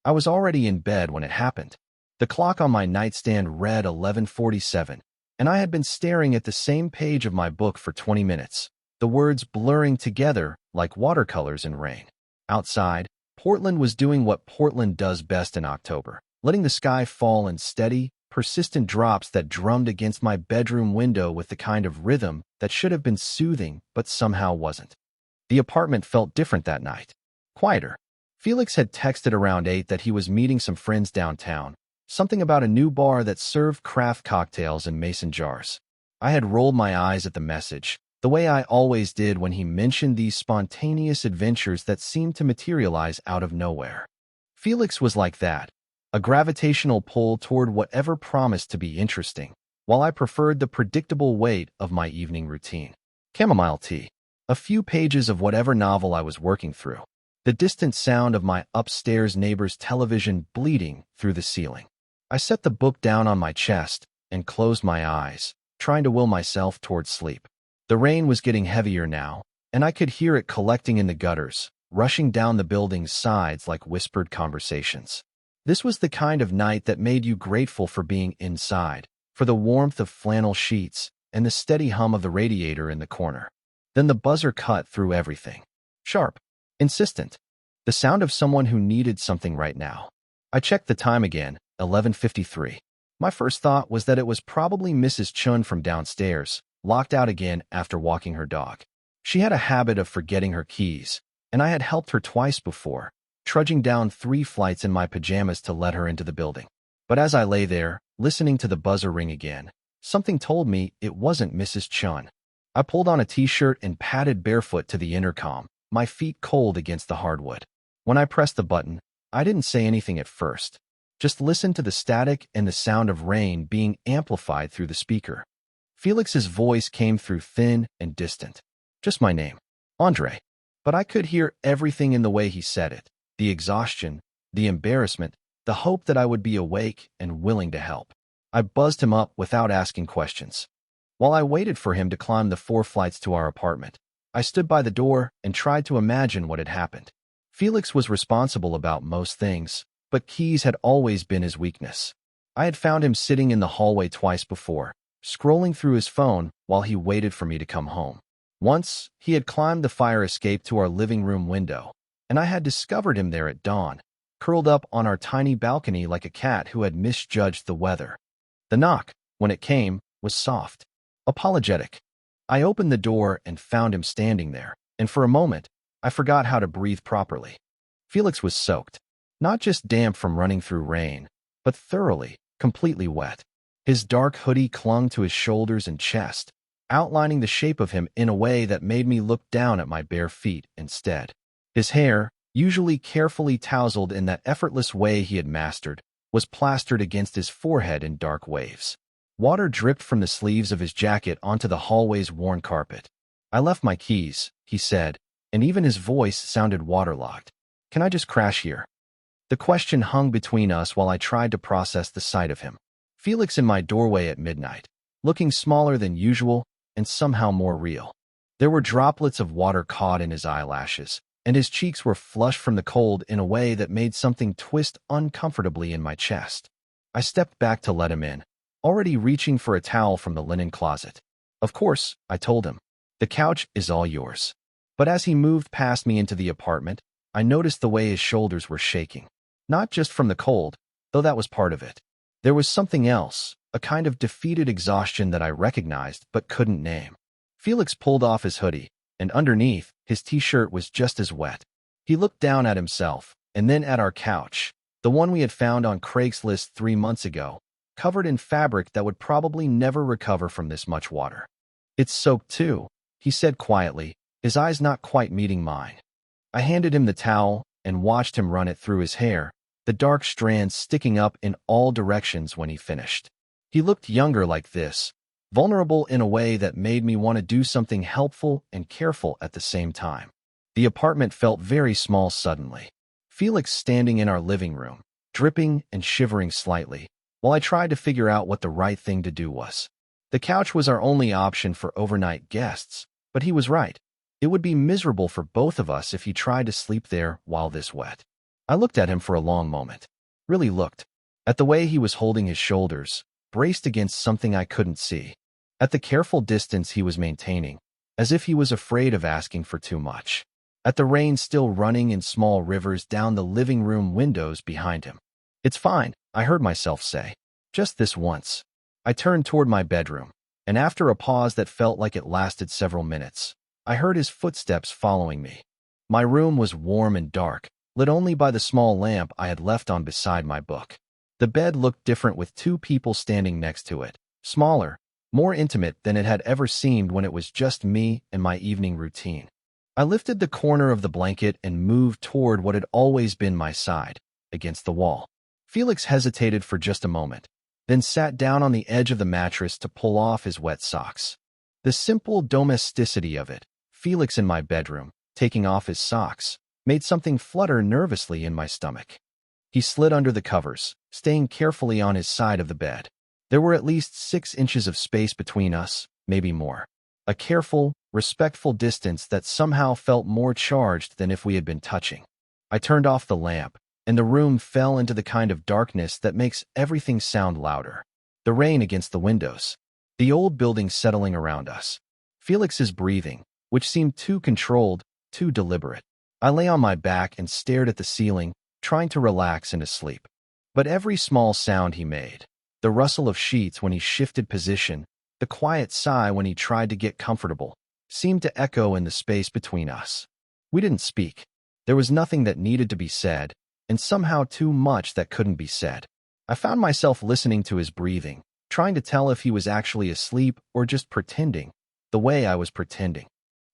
I was already in bed when it happened. The clock on my nightstand read 11:47, and I had been staring at the same page of my book for 20 minutes, the words blurring together like watercolors in rain. Outside, Portland was doing what Portland does best in October, letting the sky fall in steady, persistent drops that drummed against my bedroom window with the kind of rhythm that should have been soothing but somehow wasn't. The apartment felt different that night. Quieter. Felix had texted around 8 that he was meeting some friends downtown, something about a new bar that served craft cocktails in mason jars. I had rolled my eyes at the message, the way I always did when he mentioned these spontaneous adventures that seemed to materialize out of nowhere. Felix was like that, a gravitational pull toward whatever promised to be interesting, while I preferred the predictable weight of my evening routine. Chamomile tea. A few pages of whatever novel I was working through. The distant sound of my upstairs neighbor's television bleeding through the ceiling. I set the book down on my chest and closed my eyes, trying to will myself toward sleep. The rain was getting heavier now, and I could hear it collecting in the gutters, rushing down the building's sides like whispered conversations. This was the kind of night that made you grateful for being inside, for the warmth of flannel sheets and the steady hum of the radiator in the corner. Then the buzzer cut through everything. Sharp. Insistent. The sound of someone who needed something right now. I checked the time again, 11:53. My first thought was that it was probably Mrs. Chun from downstairs, locked out again after walking her dog. She had a habit of forgetting her keys, and I had helped her twice before, trudging down 3 flights in my pajamas to let her into the building. But as I lay there, listening to the buzzer ring again, something told me it wasn't Mrs. Chun. I pulled on a t-shirt and padded barefoot to the intercom, my feet cold against the hardwood. When I pressed the button, I didn't say anything at first. Just listened to the static and the sound of rain being amplified through the speaker. Felix's voice came through thin and distant. Just my name, Andre. But I could hear everything in the way he said it. The exhaustion, the embarrassment, the hope that I would be awake and willing to help. I buzzed him up without asking questions. While I waited for him to climb the 4 flights to our apartment, I stood by the door and tried to imagine what had happened. Felix was responsible about most things, but keys had always been his weakness. I had found him sitting in the hallway twice before, scrolling through his phone while he waited for me to come home. Once, he had climbed the fire escape to our living room window, and I had discovered him there at dawn, curled up on our tiny balcony like a cat who had misjudged the weather. The knock, when it came, was soft, apologetic. I opened the door and found him standing there, and for a moment, I forgot how to breathe properly. Felix was soaked, not just damp from running through rain, but thoroughly, completely wet. His dark hoodie clung to his shoulders and chest, outlining the shape of him in a way that made me look down at my bare feet instead. His hair, usually carefully tousled in that effortless way he had mastered, was plastered against his forehead in dark waves. Water dripped from the sleeves of his jacket onto the hallway's worn carpet. "I left my keys," he said, and even his voice sounded waterlogged. "Can I just crash here?" The question hung between us while I tried to process the sight of him. Felix in my doorway at midnight, looking smaller than usual and somehow more real. There were droplets of water caught in his eyelashes, and his cheeks were flushed from the cold in a way that made something twist uncomfortably in my chest. I stepped back to let him in, already reaching for a towel from the linen closet. "Of course," I told him. "The couch is all yours." But as he moved past me into the apartment, I noticed the way his shoulders were shaking. Not just from the cold, though that was part of it. There was something else, a kind of defeated exhaustion that I recognized but couldn't name. Felix pulled off his hoodie, and underneath, his t-shirt was just as wet. He looked down at himself, and then at our couch, the one we had found on Craigslist 3 months ago, covered in fabric that would probably never recover from this much water. "It's soaked too," he said quietly, his eyes not quite meeting mine. I handed him the towel and watched him run it through his hair, the dark strands sticking up in all directions when he finished. He looked younger like this, vulnerable in a way that made me want to do something helpful and careful at the same time. The apartment felt very small suddenly. Felix standing in our living room, dripping and shivering slightly, while I tried to figure out what the right thing to do was. The couch was our only option for overnight guests, but he was right. It would be miserable for both of us if he tried to sleep there while this wet. I looked at him for a long moment. Really looked. At the way he was holding his shoulders, braced against something I couldn't see. At the careful distance he was maintaining, as if he was afraid of asking for too much. At the rain still running in small rivers down the living room windows behind him. "It's fine," I heard myself say. "Just this once." I turned toward my bedroom, and after a pause that felt like it lasted several minutes, I heard his footsteps following me. My room was warm and dark, lit only by the small lamp I had left on beside my book. The bed looked different with two people standing next to it, smaller, more intimate than it had ever seemed when it was just me and my evening routine. I lifted the corner of the blanket and moved toward what had always been my side, against the wall. Felix hesitated for just a moment, then sat down on the edge of the mattress to pull off his wet socks. The simple domesticity of it, Felix in my bedroom, taking off his socks, made something flutter nervously in my stomach. He slid under the covers, staying carefully on his side of the bed. There were at least 6 inches of space between us, maybe more. A careful, respectful distance that somehow felt more charged than if we had been touching. I turned off the lamp, and the room fell into the kind of darkness that makes everything sound louder. The rain against the windows. The old building settling around us. Felix's breathing, which seemed too controlled, too deliberate. I lay on my back and stared at the ceiling, trying to relax into sleep. But every small sound he made, the rustle of sheets when he shifted position, the quiet sigh when he tried to get comfortable, seemed to echo in the space between us. We didn't speak. There was nothing that needed to be said, and somehow too much that couldn't be said. I found myself listening to his breathing, trying to tell if he was actually asleep or just pretending, the way I was pretending.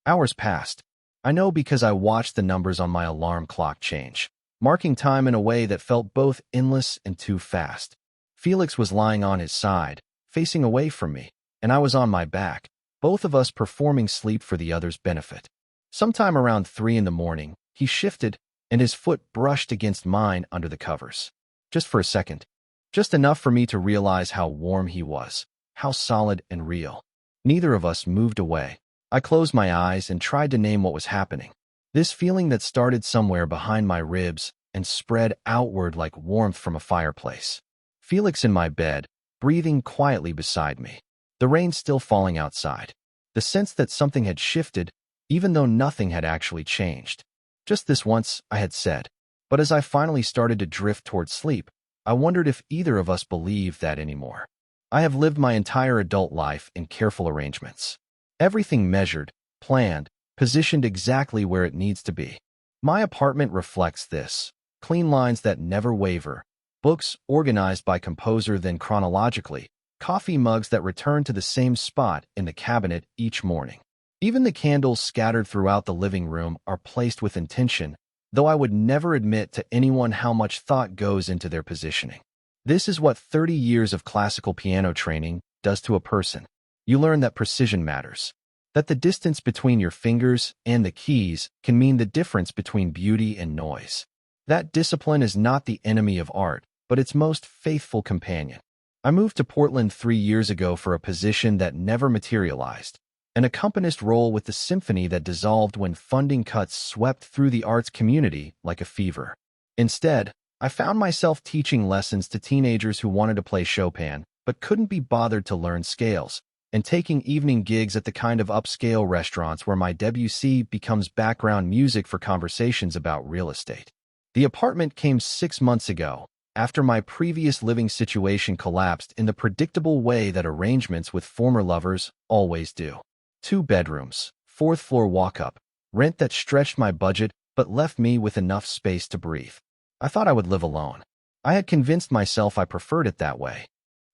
Hours passed. I know because I watched the numbers on my alarm clock change, marking time in a way that felt both endless and too fast. Felix was lying on his side, facing away from me, and I was on my back, both of us performing sleep for the other's benefit. Sometime around 3 in the morning, he shifted, and his foot brushed against mine under the covers. Just for a second. Just enough for me to realize how warm he was, how solid and real. Neither of us moved away. I closed my eyes and tried to name what was happening. This feeling that started somewhere behind my ribs and spread outward like warmth from a fireplace. Felix in my bed, breathing quietly beside me. The rain still falling outside. The sense that something had shifted, even though nothing had actually changed. Just this once, I had said. But as I finally started to drift toward sleep, I wondered if either of us believed that anymore. I have lived my entire adult life in careful arrangements. Everything measured, planned, positioned exactly where it needs to be. My apartment reflects this. Clean lines that never waver. Books organized by composer then chronologically. Coffee mugs that return to the same spot in the cabinet each morning. Even the candles scattered throughout the living room are placed with intention, though I would never admit to anyone how much thought goes into their positioning. This is what 30 years of classical piano training does to a person. You learn that precision matters, that the distance between your fingers and the keys can mean the difference between beauty and noise. That discipline is not the enemy of art, but its most faithful companion. I moved to Portland 3 years ago for a position that never materialized, an accompanist role with the symphony that dissolved when funding cuts swept through the arts community like a fever. Instead, I found myself teaching lessons to teenagers who wanted to play Chopin but couldn't be bothered to learn scales, and taking evening gigs at the kind of upscale restaurants where my Debussy becomes background music for conversations about real estate. The apartment came 6 months ago, after my previous living situation collapsed in the predictable way that arrangements with former lovers always do. 2 bedrooms, 4th floor walk-up, rent that stretched my budget but left me with enough space to breathe. I thought I would live alone. I had convinced myself I preferred it that way.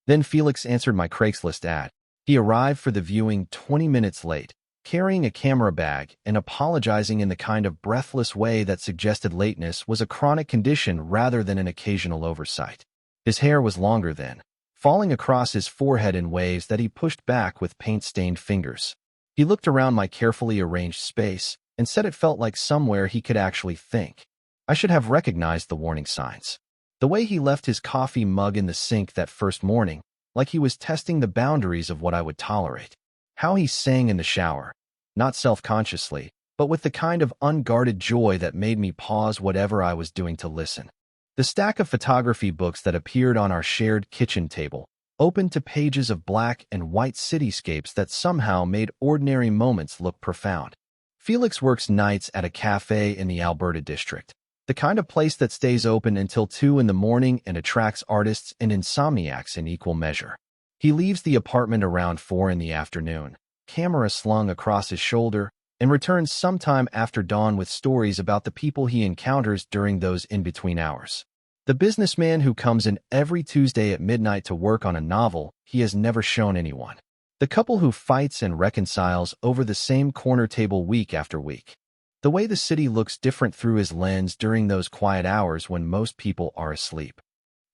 Then Felix answered my Craigslist ad. He arrived for the viewing 20 minutes late, carrying a camera bag and apologizing in the kind of breathless way that suggested lateness was a chronic condition rather than an occasional oversight. His hair was longer then, falling across his forehead in waves that he pushed back with paint-stained fingers. He looked around my carefully arranged space and said it felt like somewhere he could actually think. I should have recognized the warning signs. The way he left his coffee mug in the sink that first morning, like he was testing the boundaries of what I would tolerate. How he sang in the shower, not self-consciously, but with the kind of unguarded joy that made me pause whatever I was doing to listen. The stack of photography books that appeared on our shared kitchen table opened to pages of black and white cityscapes that somehow made ordinary moments look profound. Felix works nights at a cafe in the Alberta district, the kind of place that stays open until 2 in the morning and attracts artists and insomniacs in equal measure. He leaves the apartment around 4 in the afternoon, camera slung across his shoulder, and returns sometime after dawn with stories about the people he encounters during those in-between hours. The businessman who comes in every Tuesday at midnight to work on a novel he has never shown anyone. The couple who fights and reconciles over the same corner table week after week. The way the city looks different through his lens during those quiet hours when most people are asleep.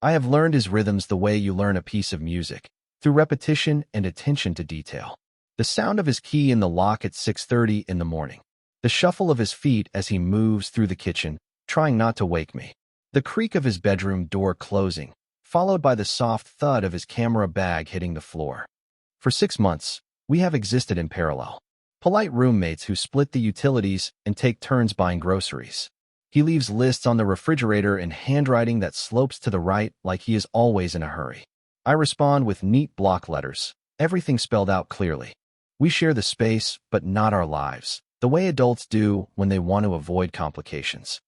I have learned his rhythms the way you learn a piece of music, through repetition and attention to detail. The sound of his key in the lock at 6:30 in the morning. The shuffle of his feet as he moves through the kitchen, trying not to wake me. The creak of his bedroom door closing, followed by the soft thud of his camera bag hitting the floor. For 6 months, we have existed in parallel. Polite roommates who split the utilities and take turns buying groceries. He leaves lists on the refrigerator in handwriting that slopes to the right like he is always in a hurry. I respond with neat block letters, everything spelled out clearly. We share the space, but not our lives, the way adults do when they want to avoid complications.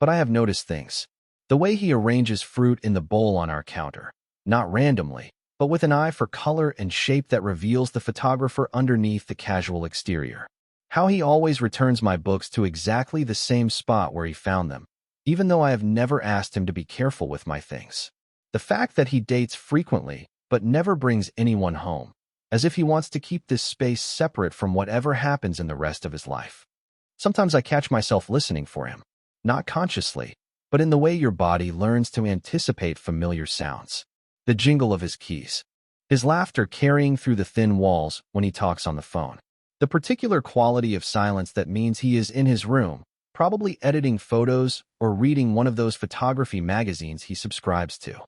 But I have noticed things. The way he arranges fruit in the bowl on our counter, not randomly, but with an eye for color and shape that reveals the photographer underneath the casual exterior. How he always returns my books to exactly the same spot where he found them, even though I have never asked him to be careful with my things. The fact that he dates frequently, but never brings anyone home, as if he wants to keep this space separate from whatever happens in the rest of his life. Sometimes I catch myself listening for him, not consciously, but in the way your body learns to anticipate familiar sounds. The jingle of his keys. His laughter carrying through the thin walls when he talks on the phone. The particular quality of silence that means he is in his room, probably editing photos or reading one of those photography magazines he subscribes to.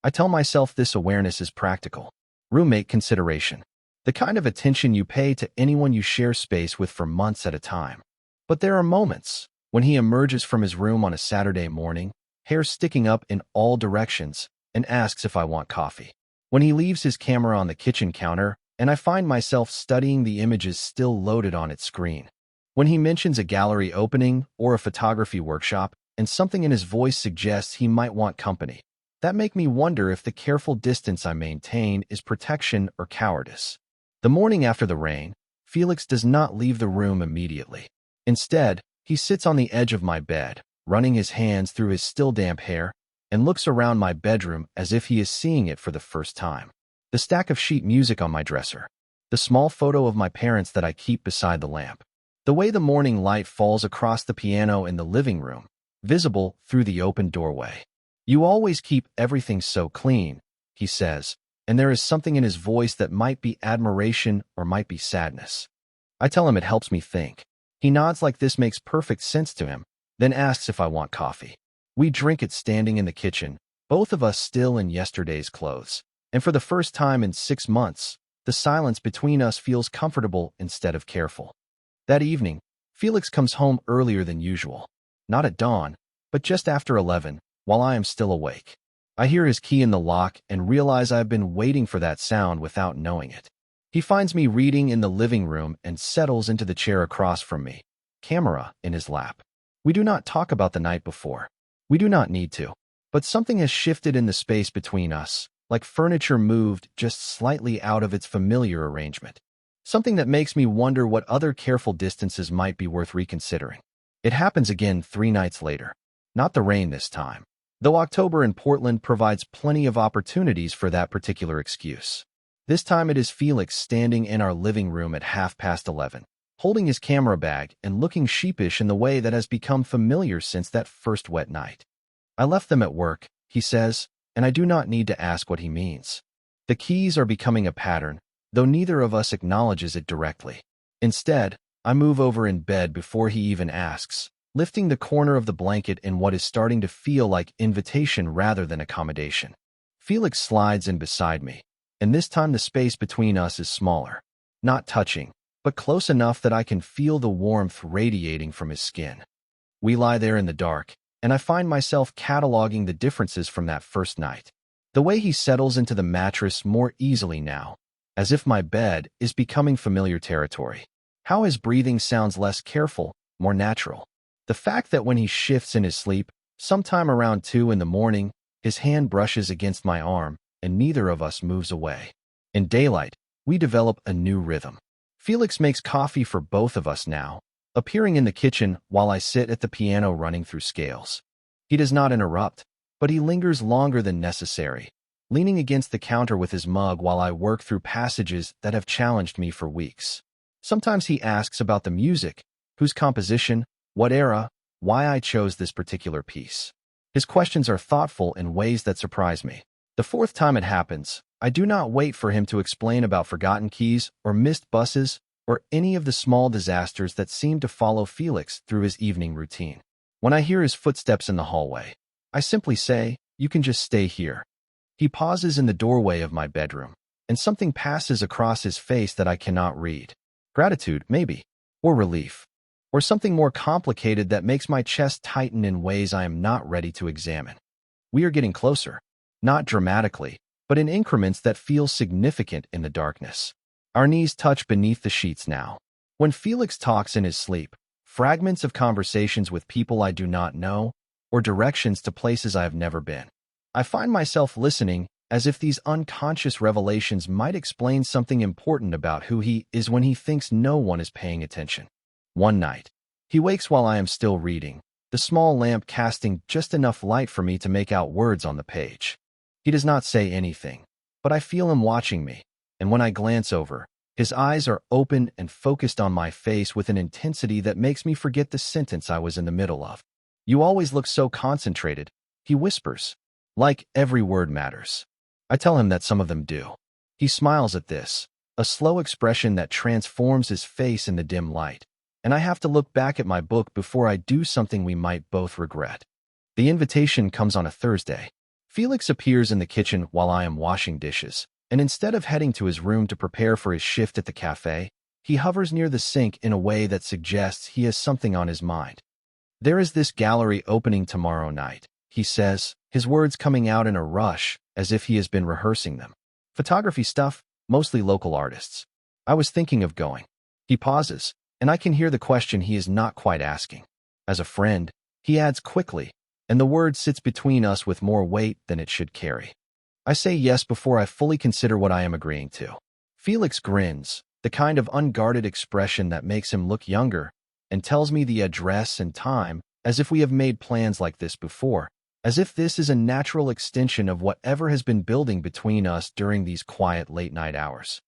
I tell myself this awareness is practical. Roommate consideration. The kind of attention you pay to anyone you share space with for months at a time. But there are moments when he emerges from his room on a Saturday morning, hair sticking up in all directions, and asks if I want coffee. When he leaves his camera on the kitchen counter, and I find myself studying the images still loaded on its screen. When he mentions a gallery opening or a photography workshop, and something in his voice suggests he might want company. That make me wonder if the careful distance I maintain is protection or cowardice. The morning after the rain, Felix does not leave the room immediately. Instead, he sits on the edge of my bed, running his hands through his still damp hair, and looks around my bedroom as if he is seeing it for the first time. The stack of sheet music on my dresser. The small photo of my parents that I keep beside the lamp. The way the morning light falls across the piano in the living room, visible through the open doorway. You always keep everything so clean, he says, and there is something in his voice that might be admiration or might be sadness. I tell him it helps me think. He nods like this makes perfect sense to him, then asks if I want coffee. We drink it standing in the kitchen, both of us still in yesterday's clothes. And for the first time in 6 months, the silence between us feels comfortable instead of careful. That evening, Felix comes home earlier than usual. Not at dawn, but just after 11, while I am still awake. I hear his key in the lock and realize I've been waiting for that sound without knowing it. He finds me reading in the living room and settles into the chair across from me, camera in his lap. We do not talk about the night before. We do not need to. But something has shifted in the space between us, like furniture moved just slightly out of its familiar arrangement. Something that makes me wonder what other careful distances might be worth reconsidering. It happens again 3 nights later. Not the rain this time, though October in Portland provides plenty of opportunities for that particular excuse. This time it is Felix standing in our living room at 11:30, holding his camera bag and looking sheepish in the way that has become familiar since that first wet night. I left them at work, he says, and I do not need to ask what he means. The keys are becoming a pattern, though neither of us acknowledges it directly. Instead, I move over in bed before he even asks, lifting the corner of the blanket in what is starting to feel like invitation rather than accommodation. Felix slides in beside me, and this time the space between us is smaller. Not touching, but close enough that I can feel the warmth radiating from his skin. We lie there in the dark, and I find myself cataloging the differences from that first night. The way he settles into the mattress more easily now, as if my bed is becoming familiar territory. How his breathing sounds less careful, more natural. The fact that when he shifts in his sleep, sometime around 2 in the morning, his hand brushes against my arm, and neither of us moves away. In daylight, we develop a new rhythm. Felix makes coffee for both of us now, appearing in the kitchen while I sit at the piano running through scales. He does not interrupt, but he lingers longer than necessary, leaning against the counter with his mug while I work through passages that have challenged me for weeks. Sometimes he asks about the music, whose composition, what era, why I chose this particular piece. His questions are thoughtful in ways that surprise me. The fourth time it happens, I do not wait for him to explain about forgotten keys or missed buses or any of the small disasters that seem to follow Felix through his evening routine. When I hear his footsteps in the hallway, I simply say, "You can just stay here." He pauses in the doorway of my bedroom, and something passes across his face that I cannot read. Gratitude, maybe, or relief, or something more complicated that makes my chest tighten in ways I am not ready to examine. We are getting closer, not dramatically, but in increments that feel significant in the darkness. Our knees touch beneath the sheets now. When Felix talks in his sleep, fragments of conversations with people I do not know, or directions to places I have never been, I find myself listening as if these unconscious revelations might explain something important about who he is when he thinks no one is paying attention. One night, he wakes while I am still reading, the small lamp casting just enough light for me to make out words on the page. He does not say anything, but I feel him watching me, and when I glance over, his eyes are open and focused on my face with an intensity that makes me forget the sentence I was in the middle of. "You always look so concentrated," he whispers, like every word matters. I tell him that some of them do. He smiles at this, a slow expression that transforms his face in the dim light, and I have to look back at my book before I do something we might both regret. The invitation comes on a Thursday. Felix appears in the kitchen while I am washing dishes, and instead of heading to his room to prepare for his shift at the cafe, he hovers near the sink in a way that suggests he has something on his mind. "There is this gallery opening tomorrow night," he says, his words coming out in a rush, as if he has been rehearsing them. "Photography stuff, mostly local artists. I was thinking of going." He pauses, and I can hear the question he is not quite asking. As a friend, he adds quickly, and the word sits between us with more weight than it should carry. I say yes before I fully consider what I am agreeing to. Felix grins, the kind of unguarded expression that makes him look younger, and tells me the address and time, as if we have made plans like this before, as if this is a natural extension of whatever has been building between us during these quiet late-night hours.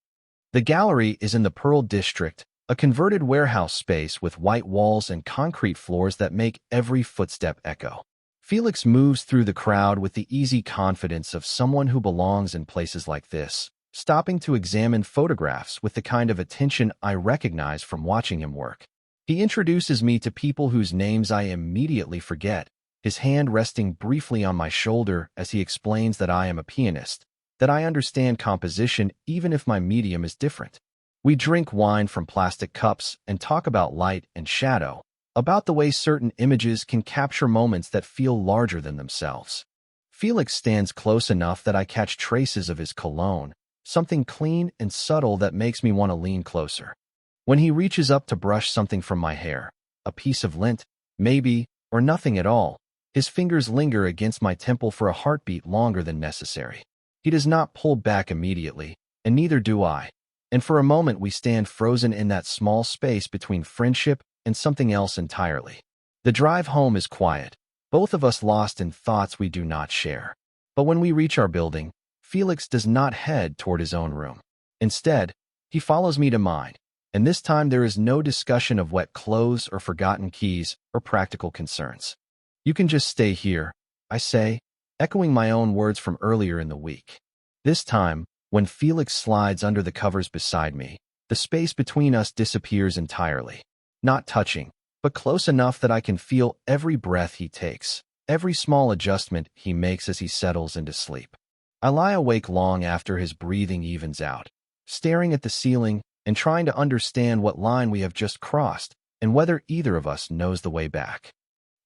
The gallery is in the Pearl District, a converted warehouse space with white walls and concrete floors that make every footstep echo. Felix moves through the crowd with the easy confidence of someone who belongs in places like this, stopping to examine photographs with the kind of attention I recognize from watching him work. He introduces me to people whose names I immediately forget, his hand resting briefly on my shoulder as he explains that I am a pianist, that I understand composition even if my medium is different. We drink wine from plastic cups and talk about light and shadow, about the way certain images can capture moments that feel larger than themselves. Felix stands close enough that I catch traces of his cologne, something clean and subtle that makes me want to lean closer. When he reaches up to brush something from my hair, a piece of lint, maybe, or nothing at all, his fingers linger against my temple for a heartbeat longer than necessary. He does not pull back immediately, and neither do I. And for a moment we stand frozen in that small space between friendship and something else entirely. The drive home is quiet, both of us lost in thoughts we do not share. But when we reach our building, Felix does not head toward his own room. Instead, he follows me to mine, and this time there is no discussion of wet clothes or forgotten keys or practical concerns. "You can just stay here," I say, echoing my own words from earlier in the week. This time, when Felix slides under the covers beside me, the space between us disappears entirely. Not touching, but close enough that I can feel every breath he takes, every small adjustment he makes as he settles into sleep. I lie awake long after his breathing evens out, staring at the ceiling and trying to understand what line we have just crossed and whether either of us knows the way back.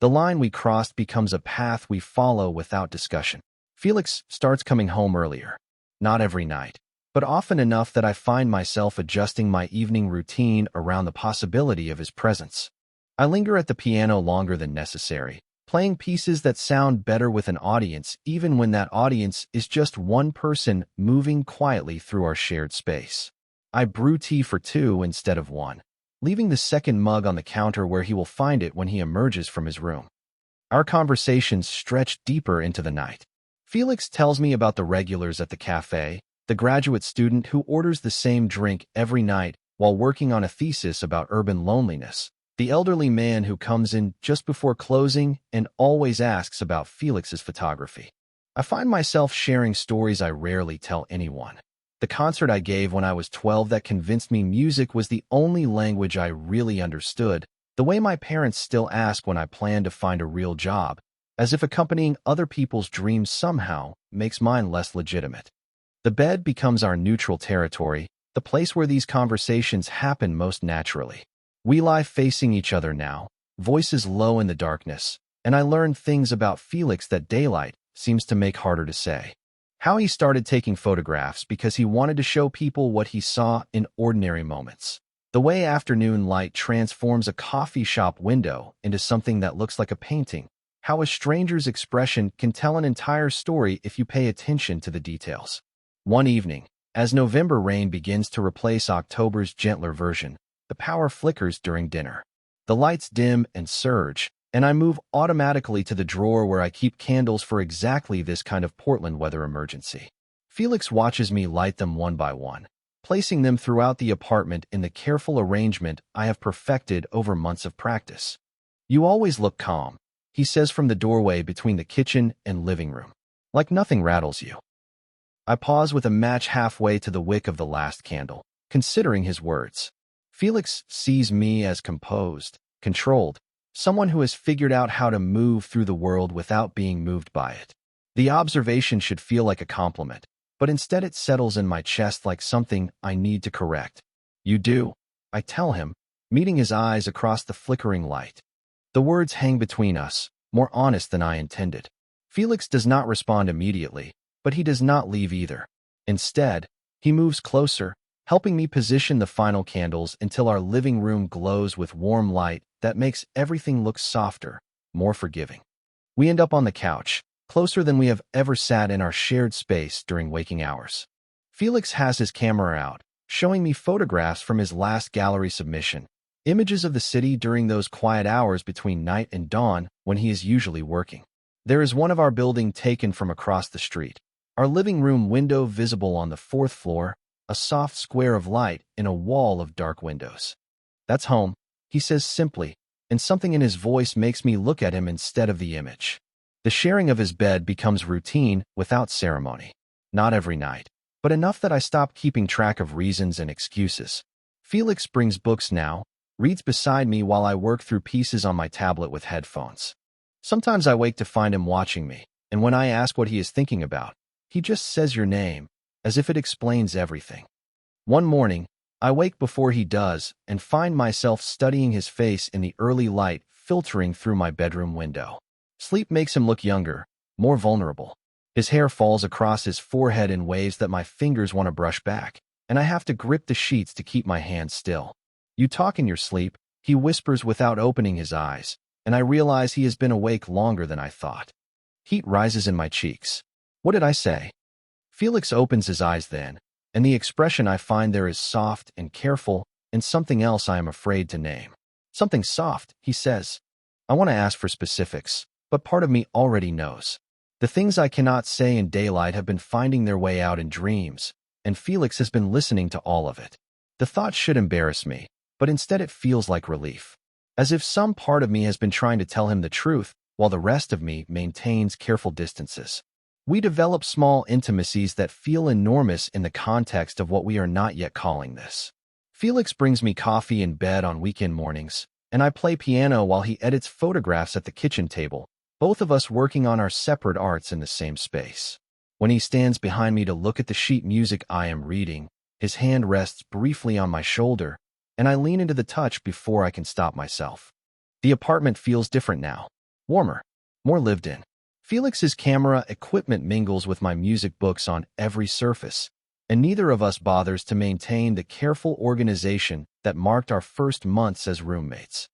The line we crossed becomes a path we follow without discussion. Felix starts coming home earlier. Not every night, but often enough that I find myself adjusting my evening routine around the possibility of his presence. I linger at the piano longer than necessary, playing pieces that sound better with an audience even when that audience is just one person moving quietly through our shared space. I brew tea for two instead of one, leaving the second mug on the counter where he will find it when he emerges from his room. Our conversations stretch deeper into the night. Felix tells me about the regulars at the cafe, the graduate student who orders the same drink every night while working on a thesis about urban loneliness, the elderly man who comes in just before closing and always asks about Felix's photography. I find myself sharing stories I rarely tell anyone. The concert I gave when I was 12 that convinced me music was the only language I really understood, the way my parents still ask when I plan to find a real job, as if accompanying other people's dreams somehow makes mine less legitimate. The bed becomes our neutral territory, the place where these conversations happen most naturally. We lie facing each other now, voices low in the darkness, and I learn things about Felix that daylight seems to make harder to say. How he started taking photographs because he wanted to show people what he saw in ordinary moments. The way afternoon light transforms a coffee shop window into something that looks like a painting. How a stranger's expression can tell an entire story if you pay attention to the details. One evening, as November rain begins to replace October's gentler version, the power flickers during dinner. The lights dim and surge, and I move automatically to the drawer where I keep candles for exactly this kind of Portland weather emergency. Felix watches me light them one by one, placing them throughout the apartment in the careful arrangement I have perfected over months of practice. "You always look calm," he says from the doorway between the kitchen and living room. "Like nothing rattles you." I pause with a match halfway to the wick of the last candle, considering his words. Felix sees me as composed, controlled, someone who has figured out how to move through the world without being moved by it. The observation should feel like a compliment, but instead it settles in my chest like something I need to correct. "You do," I tell him, meeting his eyes across the flickering light. The words hang between us, more honest than I intended. Felix does not respond immediately, but he does not leave either. Instead, he moves closer, helping me position the final candles until our living room glows with warm light that makes everything look softer, more forgiving. We end up on the couch, closer than we have ever sat in our shared space during waking hours. Felix has his camera out, showing me photographs from his last gallery submission, images of the city during those quiet hours between night and dawn when he is usually working. There is one of our building taken from across the street, our living room window visible on the 4th floor, a soft square of light in a wall of dark windows. "That's home," he says simply, and something in his voice makes me look at him instead of the image. The sharing of his bed becomes routine without ceremony. Not every night, but enough that I stop keeping track of reasons and excuses. Felix brings books now, reads beside me while I work through pieces on my tablet with headphones. Sometimes I wake to find him watching me, and when I ask what he is thinking about, he just says your name, as if it explains everything. One morning, I wake before he does and find myself studying his face in the early light filtering through my bedroom window. Sleep makes him look younger, more vulnerable. His hair falls across his forehead in waves that my fingers want to brush back, and I have to grip the sheets to keep my hands still. "You talk in your sleep," he whispers without opening his eyes, and I realize he has been awake longer than I thought. Heat rises in my cheeks. What did I say? Felix opens his eyes then, and the expression I find there is soft and careful and something else I am afraid to name. "Something soft," he says. I want to ask for specifics, but part of me already knows. The things I cannot say in daylight have been finding their way out in dreams, and Felix has been listening to all of it. The thought should embarrass me, but instead it feels like relief. As if some part of me has been trying to tell him the truth, while the rest of me maintains careful distances. We develop small intimacies that feel enormous in the context of what we are not yet calling this. Felix brings me coffee in bed on weekend mornings, and I play piano while he edits photographs at the kitchen table, both of us working on our separate arts in the same space. When he stands behind me to look at the sheet music I am reading, His hand rests briefly on my shoulder, and I lean into the touch before I can stop myself. The apartment feels different now. Warmer. More lived in. Felix's camera equipment mingles with my music books on every surface, and neither of us bothers to maintain the careful organization that marked our first months as roommates.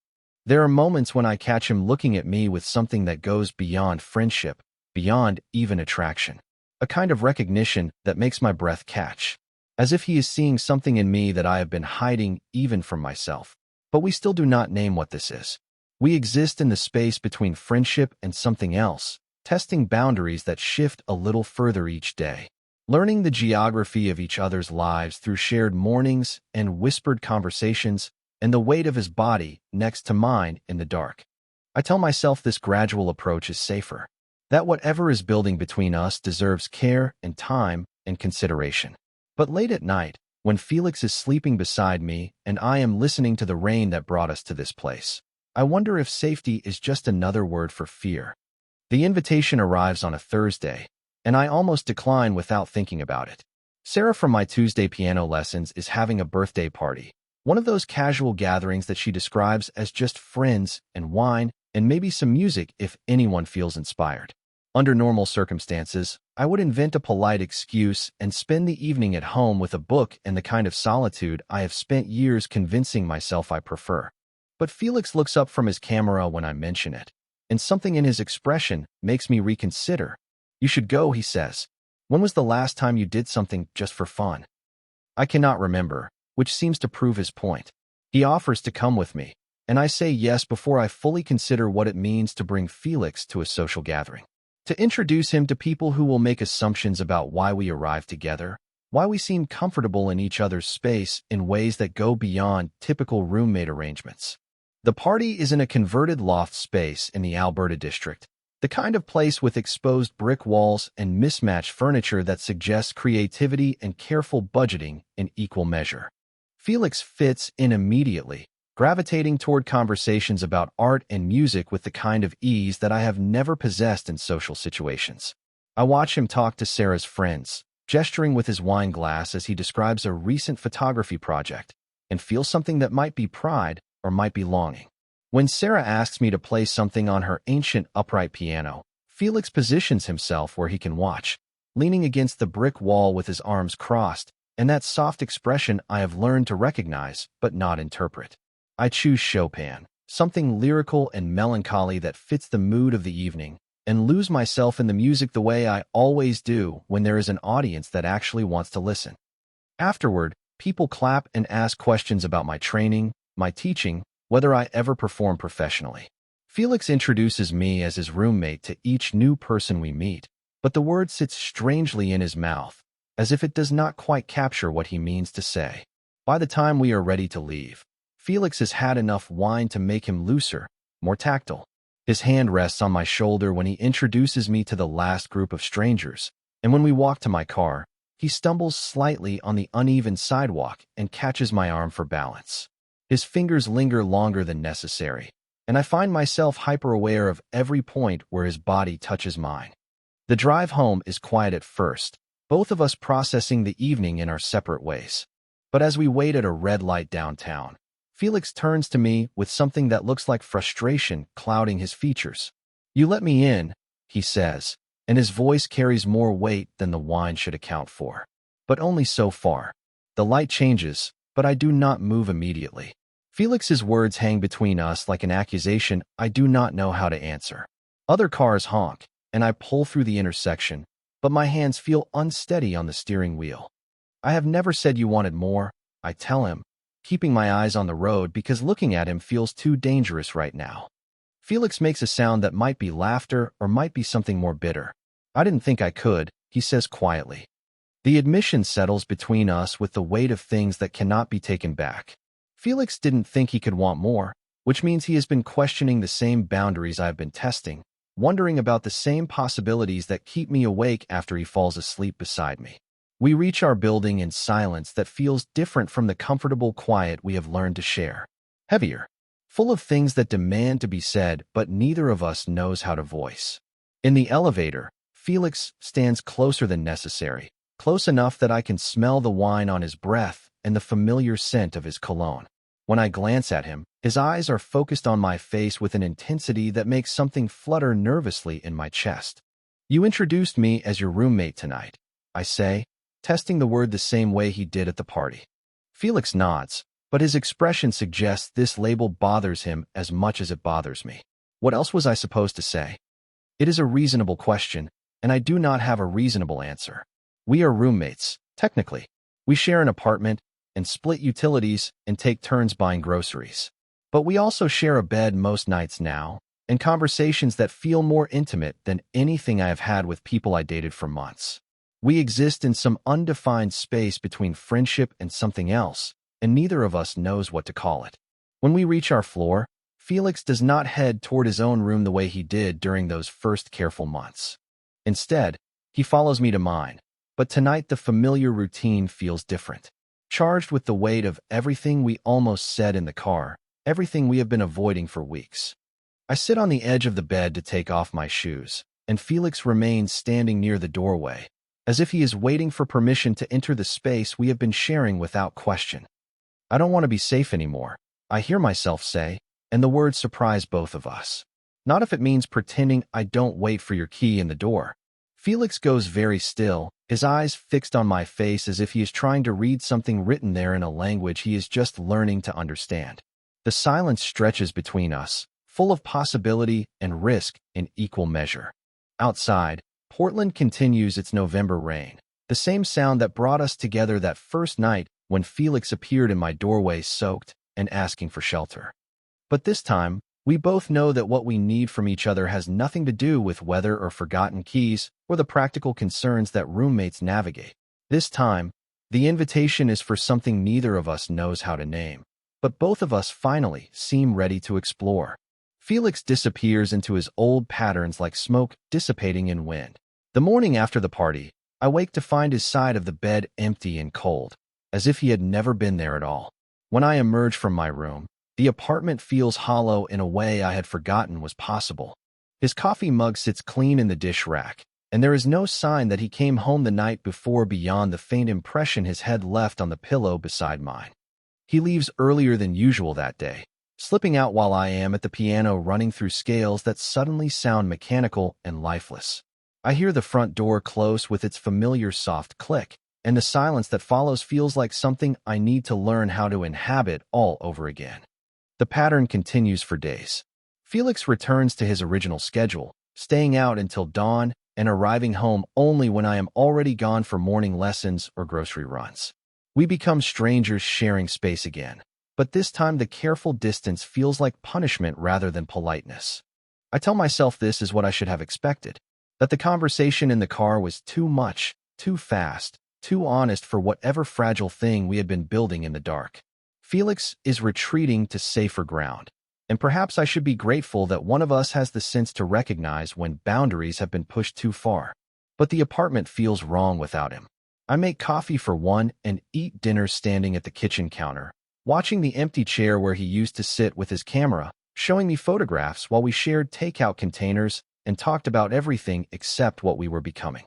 There are moments when I catch him looking at me with something that goes beyond friendship, beyond even attraction. A kind of recognition that makes my breath catch, as if he is seeing something in me that I have been hiding even from myself. But we still do not name what this is. We exist in the space between friendship and something else, testing boundaries that shift a little further each day, learning the geography of each other's lives through shared mornings and whispered conversations, and the weight of his body next to mine in the dark. I tell myself this gradual approach is safer, that whatever is building between us deserves care and time and consideration. But late at night, when Felix is sleeping beside me and I am listening to the rain that brought us to this place, I wonder if safety is just another word for fear. The invitation arrives on a Thursday, and I almost decline without thinking about it. Sarah from my Tuesday piano lessons is having a birthday party, one of those casual gatherings that she describes as just friends and wine and maybe some music if anyone feels inspired. Under normal circumstances, I would invent a polite excuse and spend the evening at home with a book and the kind of solitude I have spent years convincing myself I prefer. But Felix looks up from his camera when I mention it, and something in his expression makes me reconsider. "You should go," he says. "When was the last time you did something just for fun?" I cannot remember, which seems to prove his point. He offers to come with me, and I say yes before I fully consider what it means to bring Felix to a social gathering. To introduce him to people who will make assumptions about why we arrive together, why we seem comfortable in each other's space in ways that go beyond typical roommate arrangements. The party is in a converted loft space in the Alberta district, the kind of place with exposed brick walls and mismatched furniture that suggests creativity and careful budgeting in equal measure. Felix fits in immediately, gravitating toward conversations about art and music with the kind of ease that I have never possessed in social situations. I watch him talk to Sarah's friends, gesturing with his wine glass as he describes a recent photography project, and feel something that might be pride or might be longing. When Sarah asks me to play something on her ancient upright piano, Felix positions himself where he can watch, leaning against the brick wall with his arms crossed, and that soft expression I have learned to recognize but not interpret. I choose Chopin, something lyrical and melancholy that fits the mood of the evening, and lose myself in the music the way I always do when there is an audience that actually wants to listen. Afterward, people clap and ask questions about my training, my teaching, whether I ever perform professionally. Felix introduces me as his roommate to each new person we meet, but the word sits strangely in his mouth, as if it does not quite capture what he means to say. By the time we are ready to leave, Felix has had enough wine to make him looser, more tactile. His hand rests on my shoulder when he introduces me to the last group of strangers, and when we walk to my car, he stumbles slightly on the uneven sidewalk and catches my arm for balance. His fingers linger longer than necessary, and I find myself hyper-aware of every point where his body touches mine. The drive home is quiet at first, both of us processing the evening in our separate ways. But as we wait at a red light downtown, Felix turns to me with something that looks like frustration clouding his features. "You let me in," he says, and his voice carries more weight than the wine should account for. But only so far. The light changes, but I do not move immediately. Felix's words hang between us like an accusation I do not know how to answer. Other cars honk, and I pull through the intersection, but my hands feel unsteady on the steering wheel. "I have never said you wanted more," I tell him, keeping my eyes on the road because looking at him feels too dangerous right now. Felix makes a sound that might be laughter or might be something more bitter. "I didn't think I could," he says quietly. The admission settles between us with the weight of things that cannot be taken back. Felix didn't think he could want more, which means he has been questioning the same boundaries I've been testing, wondering about the same possibilities that keep me awake after he falls asleep beside me. We reach our building in silence that feels different from the comfortable quiet we have learned to share. Heavier, full of things that demand to be said, but neither of us knows how to voice. In the elevator, Felix stands closer than necessary, close enough that I can smell the wine on his breath and the familiar scent of his cologne. When I glance at him, his eyes are focused on my face with an intensity that makes something flutter nervously in my chest. "You introduced me as your roommate tonight," I say, testing the word the same way he did at the party. Felix nods, but his expression suggests this label bothers him as much as it bothers me. What else was I supposed to say? It is a reasonable question, and I do not have a reasonable answer. We are roommates, technically. We share an apartment and split utilities and take turns buying groceries. But we also share a bed most nights now, and conversations that feel more intimate than anything I have had with people I dated for months. We exist in some undefined space between friendship and something else, and neither of us knows what to call it. When we reach our floor, Felix does not head toward his own room the way he did during those first careful months. Instead, he follows me to mine, but tonight the familiar routine feels different. Charged with the weight of everything we almost said in the car, everything we have been avoiding for weeks. I sit on the edge of the bed to take off my shoes, and Felix remains standing near the doorway, as if he is waiting for permission to enter the space we have been sharing without question. "I don't want to be safe anymore," I hear myself say, and the words surprise both of us. Not if it means pretending I don't wait for your key in the door. Felix goes very still, his eyes fixed on my face as if he is trying to read something written there in a language he is just learning to understand. The silence stretches between us, full of possibility and risk in equal measure. Outside, Portland continues its November rain, the same sound that brought us together that first night when Felix appeared in my doorway soaked and asking for shelter. But this time, we both know that what we need from each other has nothing to do with weather or forgotten keys or the practical concerns that roommates navigate. This time, the invitation is for something neither of us knows how to name, but both of us finally seem ready to explore. Felix disappears into his old patterns like smoke dissipating in wind. The morning after the party, I wake to find his side of the bed empty and cold, as if he had never been there at all. When I emerge from my room, the apartment feels hollow in a way I had forgotten was possible. His coffee mug sits clean in the dish rack, and there is no sign that he came home the night before beyond the faint impression his head left on the pillow beside mine. He leaves earlier than usual that day, slipping out while I am at the piano running through scales that suddenly sound mechanical and lifeless. I hear the front door close with its familiar soft click, and the silence that follows feels like something I need to learn how to inhabit all over again. The pattern continues for days. Felix returns to his original schedule, staying out until dawn and arriving home only when I am already gone for morning lessons or grocery runs. We become strangers sharing space again, but this time the careful distance feels like punishment rather than politeness. I tell myself this is what I should have expected, that the conversation in the car was too much, too fast, too honest for whatever fragile thing we had been building in the dark. Felix is retreating to safer ground, and perhaps I should be grateful that one of us has the sense to recognize when boundaries have been pushed too far. But the apartment feels wrong without him. I make coffee for one and eat dinner standing at the kitchen counter, watching the empty chair where he used to sit with his camera, showing me photographs while we shared takeout containers and talked about everything except what we were becoming.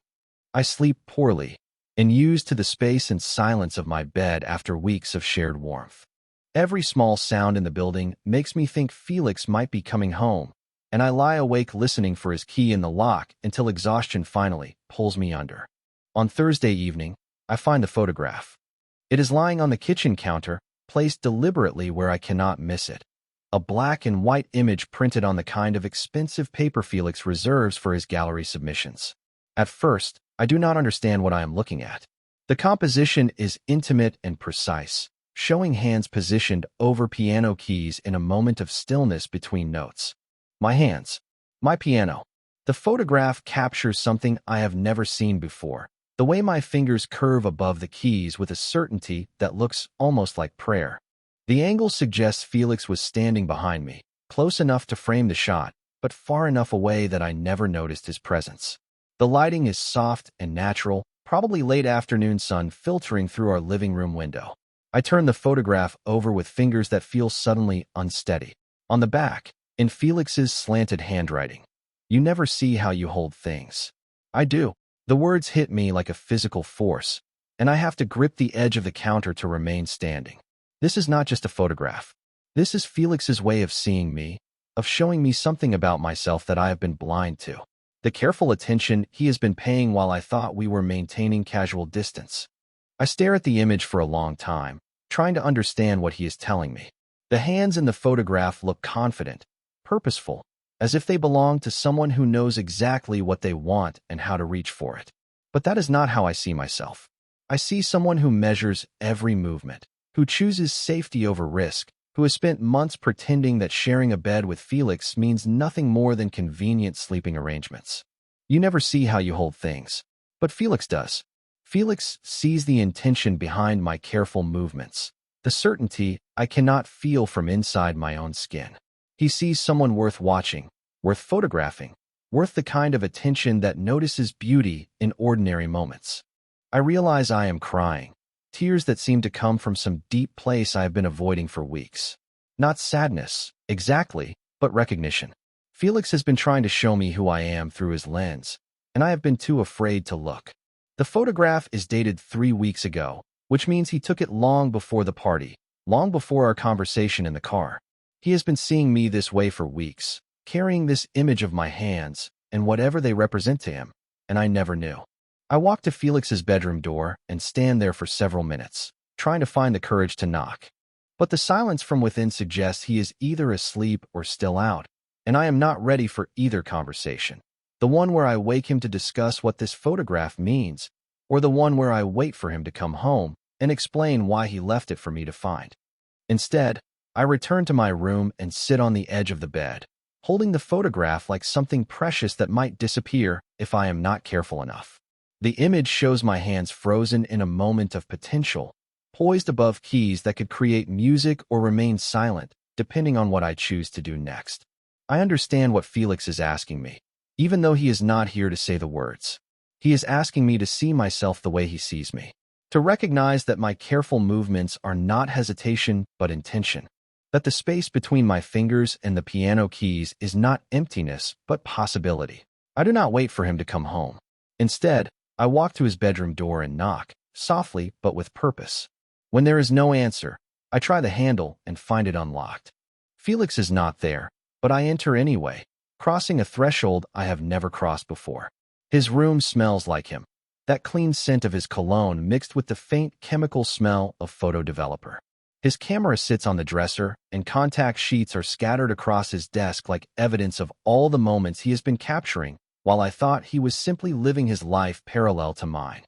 I sleep poorly and used to the space and silence of my bed after weeks of shared warmth. Every small sound in the building makes me think Felix might be coming home, and I lie awake listening for his key in the lock until exhaustion finally pulls me under. On Thursday evening, I find the photograph. It is lying on the kitchen counter, placed deliberately where I cannot miss it. A black and white image printed on the kind of expensive paper Felix reserves for his gallery submissions. At first, I do not understand what I am looking at. The composition is intimate and precise, showing hands positioned over piano keys in a moment of stillness between notes. My hands. My piano. The photograph captures something I have never seen before, the way my fingers curve above the keys with a certainty that looks almost like prayer. The angle suggests Felix was standing behind me, close enough to frame the shot, but far enough away that I never noticed his presence. The lighting is soft and natural, probably late afternoon sun filtering through our living room window. I turn the photograph over with fingers that feel suddenly unsteady. On the back, in Felix's slanted handwriting, "You never see how you hold things." I do. The words hit me like a physical force, and I have to grip the edge of the counter to remain standing. This is not just a photograph. This is Felix's way of seeing me, of showing me something about myself that I have been blind to. The careful attention he has been paying while I thought we were maintaining casual distance. I stare at the image for a long time, trying to understand what he is telling me. The hands in the photograph look confident, purposeful, as if they belong to someone who knows exactly what they want and how to reach for it. But that is not how I see myself. I see someone who measures every movement, who chooses safety over risk, who has spent months pretending that sharing a bed with Felix means nothing more than convenient sleeping arrangements. You never see how you hold things, but Felix does. Felix sees the intention behind my careful movements, the certainty I cannot feel from inside my own skin. He sees someone worth watching, worth photographing, worth the kind of attention that notices beauty in ordinary moments. I realize I am crying, tears that seem to come from some deep place I have been avoiding for weeks. Not sadness, exactly, but recognition. Felix has been trying to show me who I am through his lens, and I have been too afraid to look. The photograph is dated 3 weeks ago, which means he took it long before the party, long before our conversation in the car. He has been seeing me this way for weeks, carrying this image of my hands and whatever they represent to him, and I never knew. I walk to Felix's bedroom door and stand there for several minutes, trying to find the courage to knock. But the silence from within suggests he is either asleep or still out, and I am not ready for either conversation. The one where I wake him to discuss what this photograph means, or the one where I wait for him to come home and explain why he left it for me to find. Instead, I return to my room and sit on the edge of the bed, holding the photograph like something precious that might disappear if I am not careful enough. The image shows my hands frozen in a moment of potential, poised above keys that could create music or remain silent, depending on what I choose to do next. I understand what Felix is asking me, even though he is not here to say the words. He is asking me to see myself the way he sees me, to recognize that my careful movements are not hesitation but intention, that the space between my fingers and the piano keys is not emptiness but possibility. I do not wait for him to come home. Instead, I walk to his bedroom door and knock, softly but with purpose. When there is no answer, I try the handle and find it unlocked. Felix is not there, but I enter anyway, crossing a threshold I have never crossed before. His room smells like him, that clean scent of his cologne mixed with the faint chemical smell of photo developer. His camera sits on the dresser, and contact sheets are scattered across his desk like evidence of all the moments he has been capturing, while I thought he was simply living his life parallel to mine.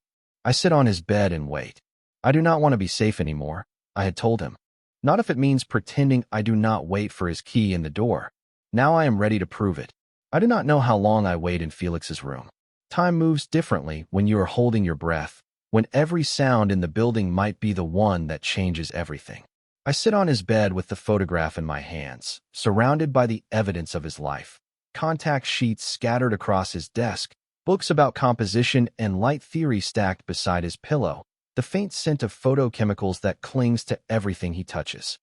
I sit on his bed and wait. I do not want to be safe anymore, I had told him. Not if it means pretending I do not wait for his key in the door. Now I am ready to prove it. I do not know how long I wait in Felix's room. Time moves differently when you are holding your breath, when every sound in the building might be the one that changes everything. I sit on his bed with the photograph in my hands, surrounded by the evidence of his life. Contact sheets scattered across his desk, books about composition and light theory stacked beside his pillow, the faint scent of photochemicals that clings to everything he touches.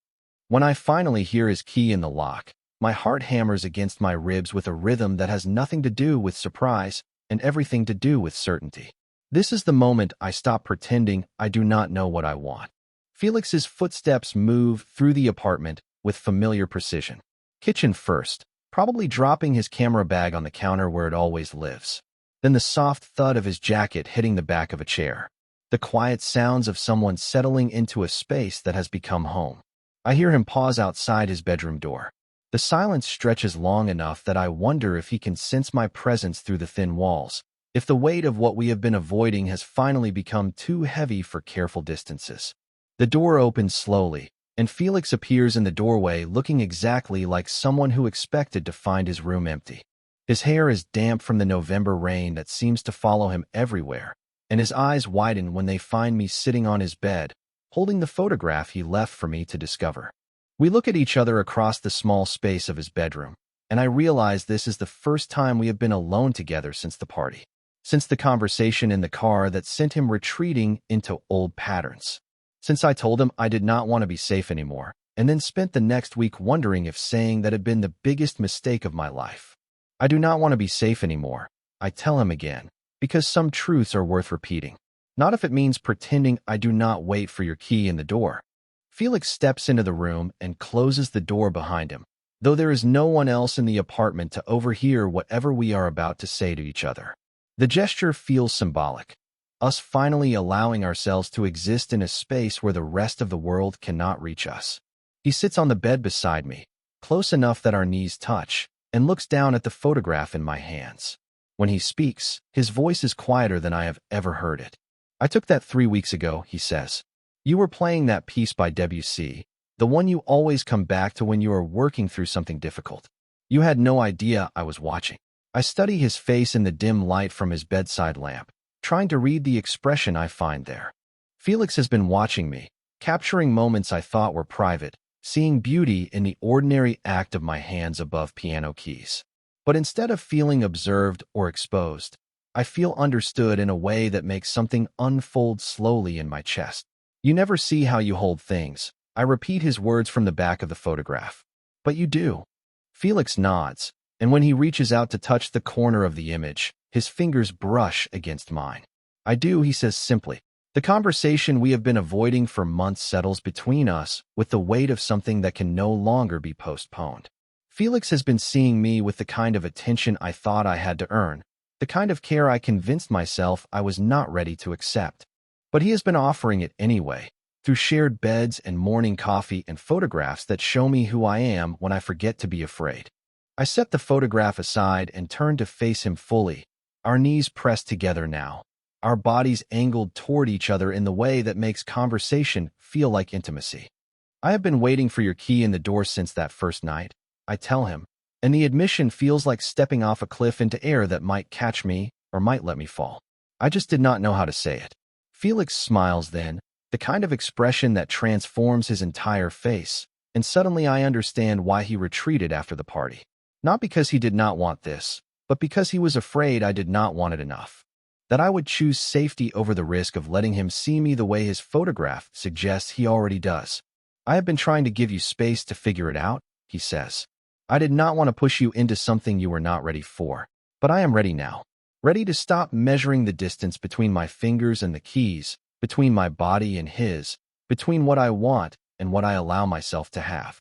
When I finally hear his key in the lock, my heart hammers against my ribs with a rhythm that has nothing to do with surprise and everything to do with certainty. This is the moment I stop pretending I do not know what I want. Felix's footsteps move through the apartment with familiar precision. Kitchen first, probably dropping his camera bag on the counter where it always lives. Then the soft thud of his jacket hitting the back of a chair. The quiet sounds of someone settling into a space that has become home. I hear him pause outside his bedroom door. The silence stretches long enough that I wonder if he can sense my presence through the thin walls, if the weight of what we have been avoiding has finally become too heavy for careful distances. The door opens slowly, and Felix appears in the doorway looking exactly like someone who expected to find his room empty. His hair is damp from the November rain that seems to follow him everywhere, and his eyes widen when they find me sitting on his bed, holding the photograph he left for me to discover. We look at each other across the small space of his bedroom, and I realize this is the first time we have been alone together since the party, since the conversation in the car that sent him retreating into old patterns. Since I told him I did not want to be safe anymore, and then spent the next week wondering if saying that had been the biggest mistake of my life. I do not want to be safe anymore, I tell him again, Because some truths are worth repeating. Not if it means pretending I do not wait for your key in the door. Felix steps into the room and closes the door behind him, though there is no one else in the apartment to overhear whatever we are about to say to each other. The gesture feels symbolic, us finally allowing ourselves to exist in a space where the rest of the world cannot reach us. He sits on the bed beside me, close enough that our knees touch, and looks down at the photograph in my hands. When he speaks, his voice is quieter than I have ever heard it. I took that 3 weeks ago, he says. You were playing that piece by Debussy, the one you always come back to when you are working through something difficult. You had no idea I was watching. I study his face in the dim light from his bedside lamp, trying to read the expression I find there. Felix has been watching me, capturing moments I thought were private, seeing beauty in the ordinary act of my hands above piano keys. But instead of feeling observed or exposed, I feel understood in a way that makes something unfold slowly in my chest. You never see how you hold things. I repeat his words from the back of the photograph. But you do. Felix nods, and when he reaches out to touch the corner of the image, his fingers brush against mine. I do, he says simply. The conversation we have been avoiding for months settles between us with the weight of something that can no longer be postponed. Felix has been seeing me with the kind of attention I thought I had to earn, the kind of care I convinced myself I was not ready to accept. But he has been offering it anyway, through shared beds and morning coffee and photographs that show me who I am when I forget to be afraid. I set the photograph aside and turn to face him fully, our knees pressed together now, our bodies angled toward each other in the way that makes conversation feel like intimacy. I have been waiting for your key in the door since that first night, I tell him, and the admission feels like stepping off a cliff into air that might catch me or might let me fall. I just did not know how to say it. Felix smiles then, the kind of expression that transforms his entire face, and suddenly I understand why he retreated after the party. Not because he did not want this, but because he was afraid I did not want it enough. That I would choose safety over the risk of letting him see me the way his photograph suggests he already does. I have been trying to give you space to figure it out, he says. I did not want to push you into something you were not ready for, but I am ready now. Ready to stop measuring the distance between my fingers and the keys, between my body and his, between what I want and what I allow myself to have.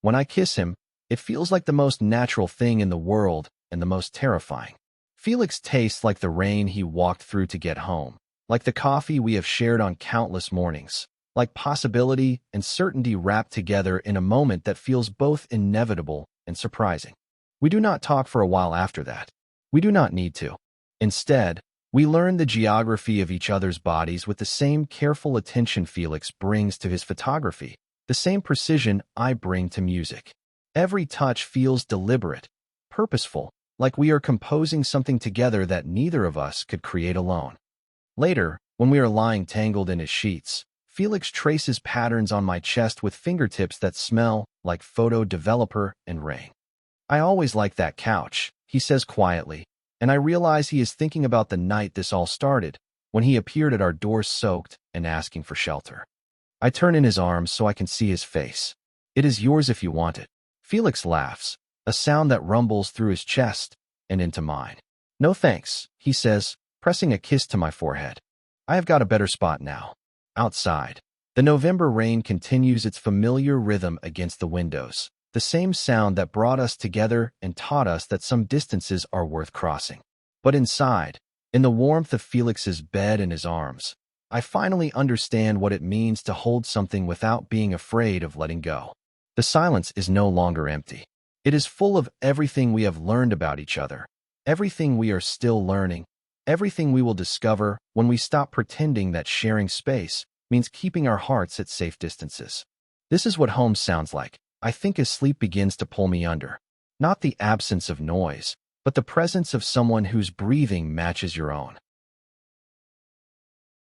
When I kiss him, it feels like the most natural thing in the world and the most terrifying. Felix tastes like the rain he walked through to get home, like the coffee we have shared on countless mornings, like possibility and certainty wrapped together in a moment that feels both inevitable and surprising. We do not talk for a while after that. We do not need to. Instead, we learn the geography of each other's bodies with the same careful attention Felix brings to his photography, the same precision I bring to music. Every touch feels deliberate, purposeful, like we are composing something together that neither of us could create alone. Later, when we are lying tangled in his sheets, Felix traces patterns on my chest with fingertips that smell like photo developer and rain. I always liked that couch, he says quietly, and I realize he is thinking about the night this all started, when he appeared at our door soaked and asking for shelter. I turn in his arms so I can see his face. It is yours if you want it. Felix laughs, a sound that rumbles through his chest and into mine. No thanks, he says, pressing a kiss to my forehead. I have got a better spot now. Outside, the November rain continues its familiar rhythm against the windows, the same sound that brought us together and taught us that some distances are worth crossing. But inside, in the warmth of Felix's bed and his arms, I finally understand what it means to hold something without being afraid of letting go. The silence is no longer empty. It is full of everything we have learned about each other, everything we are still learning, everything we will discover when we stop pretending that sharing space means keeping our hearts at safe distances. This is what home sounds like, I think, as sleep begins to pull me under. Not the absence of noise, but the presence of someone whose breathing matches your own.